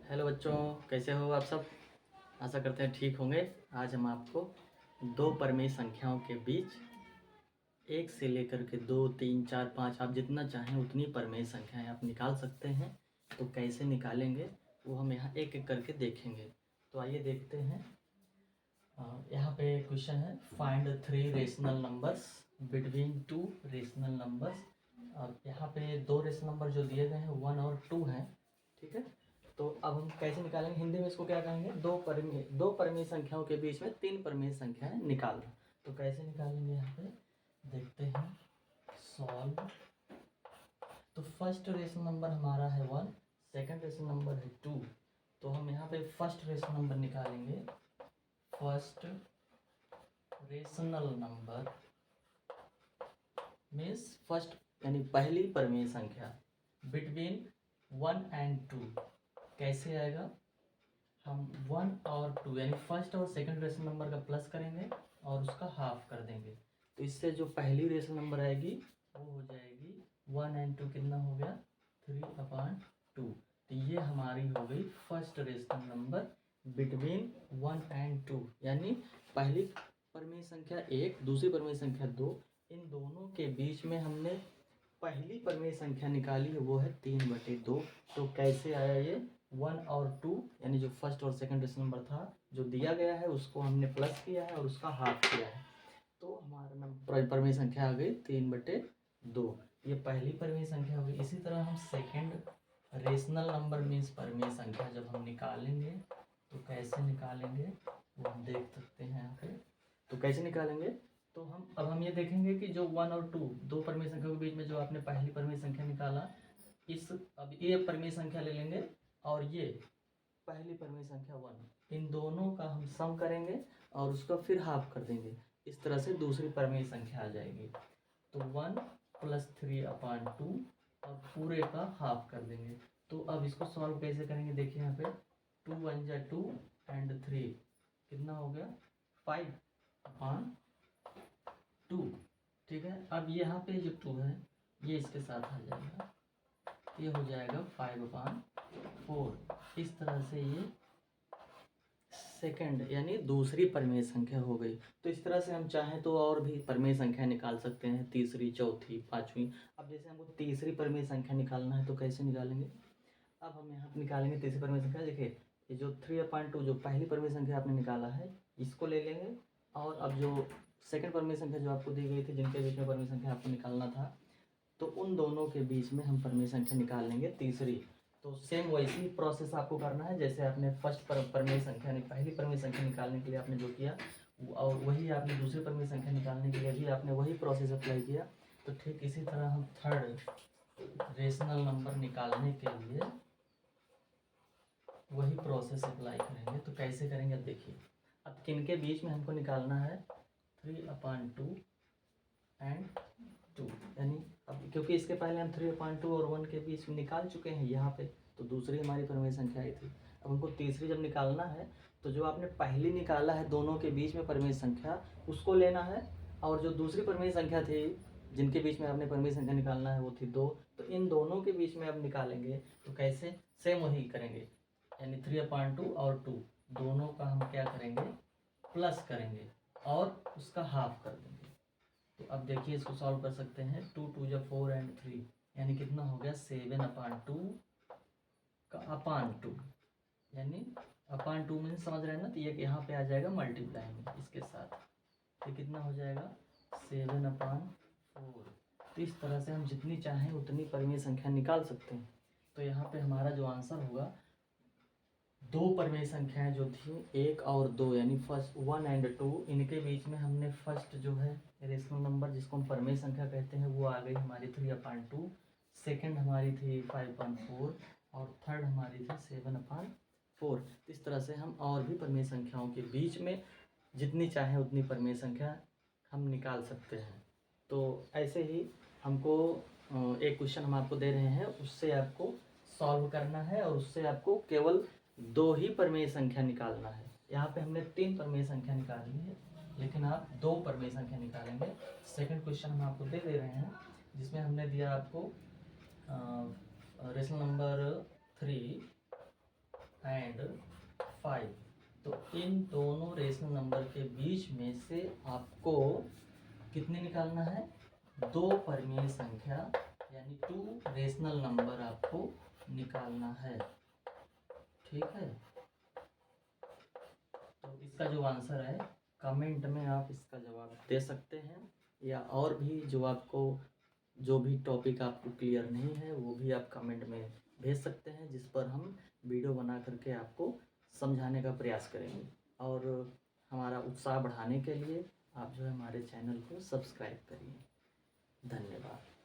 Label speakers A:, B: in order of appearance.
A: Hello बच्चों, कैसे हो आप सब। आशा करते हैं ठीक होंगे। आज हम आपको दो परमेय संख्याओं के बीच एक से लेकर के 2, 3, 4, 5 आप जितना चाहें उतनी परमेय संख्याएं आप निकाल सकते हैं। तो कैसे निकालेंगे वो हम यहाँ एक एक करके देखेंगे। तो आइए देखते हैं। यहाँ पे क्वेश्चन है, find 3 rational numbers between 2 rational numbers. और यहाँ पे 2 रेशनल नंबर जो दिए गए हैं 1 और 2 हैं। ठीक है, तो अब हम कैसे निकालेंगे, हिंदी में इसको क्या कहेंगे, दो परमेय संख्याओं के बीच में 3 परमेय संख्याएं निकालना। तो कैसे निकालेंगे यहाँ पे देखते हैं। सॉल्व। तो फर्स्ट रेशनल नंबर हमारा है 1, सेकंड रेशनल नंबर है 2। तो हम यहाँ पे फर्स्ट रेशनल नंबर निकालेंगे। First rational number means first यानी पहली परमेय संख्या बिटवीन 1 एंड 2। कैसे आएगा, हम 1 और 2 यानी फर्स्ट और सेकंड रेशनल नंबर का प्लस करेंगे और उसका हाफ कर देंगे। तो इससे जो पहली रेशनल नंबर आएगी वो हो जाएगी 1 एंड 2 कितना हो गया 3/2। तो ये हमारी हो गई first rational number between 1 and 2, यानी पहली परमेय संख्या 1, दूसरी परमेय संख्या 2, इन दोनों के बीच में हमने पहली परमेय संख्या निकाली है वो है 3/2। तो कैसे आया ये 1 और 2 यानी जो फर्स्ट और सेकंड रेशनल नंबर था जो दिया गया है उसको हमने प्लस किया है और उसका हाफ किया है। तो हमारा नंबर परमेय संख्या आ गई 3/2। ये पहली परमेय संख्या होगी। इसी तरह हम सेकंड रेशनल नंबर मीन्स परमेय संख्या जब हम निकालेंगे तो कैसे निकालेंगे वो हम देख सकते हैं यहाँ पे। तो कैसे निकालेंगे, तो हम ये देखेंगे कि जो 1 और 2 दो परमेय संख्या के बीच में जो आपने पहली परमेय संख्या निकाला, अब ये परमेय संख्या ले लेंगे और ये पहली परमेय संख्या 1, इन दोनों का हम सम करेंगे और उसका फिर हाफ कर देंगे। इस तरह से दूसरी परमेय संख्या आ जाएगी। तो 1 + 3/2 और पूरे का हाफ कर देंगे। तो अब इसको सॉल्व कैसे करेंगे, देखिए यहाँ पे 2 × 1 = 2 एंड 3 कितना हो गया 5/2। ठीक है, अब यहाँ पे जो 2 है ये इसके साथ आ जाएगा, ये हो जाएगा 5/4। इस तरह से ये सेकंड यानी दूसरी परमेय संख्या हो गई। तो इस तरह से हम चाहें तो और भी परमेय संख्या निकाल सकते हैं, तीसरी, चौथी, पांचवी। अब जैसे हमको तीसरी परमेय संख्या निकालना है तो कैसे निकालेंगे, अब हम यहाँ पे निकालेंगे तीसरी परमेय संख्या। देखिए ये जो 3/2 जो पहली परमेय संख्या आपने निकाला है इसको ले लेंगे, और अब जो सेकंड परमेय संख्या जो आपको दी गई थी जिनके बीच में परमेय संख्या आपको निकालना था, तो उन दोनों के बीच में हम परमेय संख्या निकाल लेंगे तीसरी। तो सेम वैसी प्रोसेस आपको करना है जैसे आपने फर्स्ट परमेय संख्या पहली परमेय संख्या निकालने के लिए आपने जो किया, और वही आपने दूसरी परमेय संख्या निकालने के लिए भी आपने वही प्रोसेस अप्लाई किया। तो ठीक इसी तरह हम थर्ड रेशनल नंबर निकालने के लिए वही प्रोसेस अप्लाई करेंगे। तो कैसे करेंगे अब देखिए, अब किन के बीच में हमको निकालना है 3/2 एंड 2, यानी अब क्योंकि इसके पहले हम 3/2 और 1 के बीच में निकाल चुके हैं यहाँ पे, तो दूसरी हमारी परमेय संख्या आई थी। अब हमको तीसरी जब निकालना है तो जो आपने पहली निकाला है दोनों के बीच में परमेय संख्या उसको लेना है, और जो दूसरी परमेय संख्या थी जिनके बीच में आपने परमेय संख्या निकालना है वो थी 2। तो इन दोनों के बीच में अब निकालेंगे तो कैसे, सेम वही करेंगे, यानी 3/2 और 2 दोनों का हम क्या करेंगे प्लस करेंगे और उसका हाफ कर देंगे। तो अब देखिए इसको सॉल्व कर सकते हैं। 2 × 2 = 4 एंड 3 यानी कितना हो गया 7/2 का अपान 2, यानी अपान 2 में समझ रहे हैं ना, तो ये यहाँ पे आ जाएगा मल्टीप्लाई में इसके साथ, तो कितना हो जाएगा 7/4। तो इस तरह से हम जितनी चाहें उतनी परमेय संख्या निकाल सकते हैं। तो यहाँ पे हमारा जो आंसर होगा, दो परमेय संख्याएं जो थी 1 और 2 यानी फर्स्ट 1 एंड 2, इनके बीच में हमने फर्स्ट जो है रेशनल नंबर जिसको हम परमेय संख्या कहते हैं वो आ गई हमारी 3/2, सेकंड हमारी थी 5/4 और थर्ड हमारी थी 7/4। इस तरह से हम और भी परमेय संख्याओं के बीच में जितनी चाहें उतनी परमेय संख्या हम निकाल सकते हैं। तो ऐसे ही हमको एक क्वेश्चन हम आपको दे रहे हैं, उससे आपको सॉल्व करना है और उससे आपको केवल 2 ही परमेय संख्या निकालना है। यहाँ पे हमने 3 परमेय संख्या निकाली है, लेकिन आप 2 परमेय संख्या निकालेंगे। सेकंड क्वेश्चन हम आपको दे रहे हैं जिसमें हमने दिया आपको रेशनल नंबर 3 एंड 5। तो इन दोनों रेशनल नंबर के बीच में से आपको कितने निकालना है? 2 परिमेय संख्या यानी 2 रेशनल नंबर आपको निकालना है। ठीक है, तो इसका जो आंसर है कमेंट में आप इसका जवाब दे सकते हैं, या और भी जो भी टॉपिक आपको क्लियर नहीं है वो भी आप कमेंट में भेज सकते हैं, जिस पर हम वीडियो बना करके आपको समझाने का प्रयास करेंगे। और हमारा उत्साह बढ़ाने के लिए आप जो है हमारे चैनल को सब्सक्राइब करिए। धन्यवाद।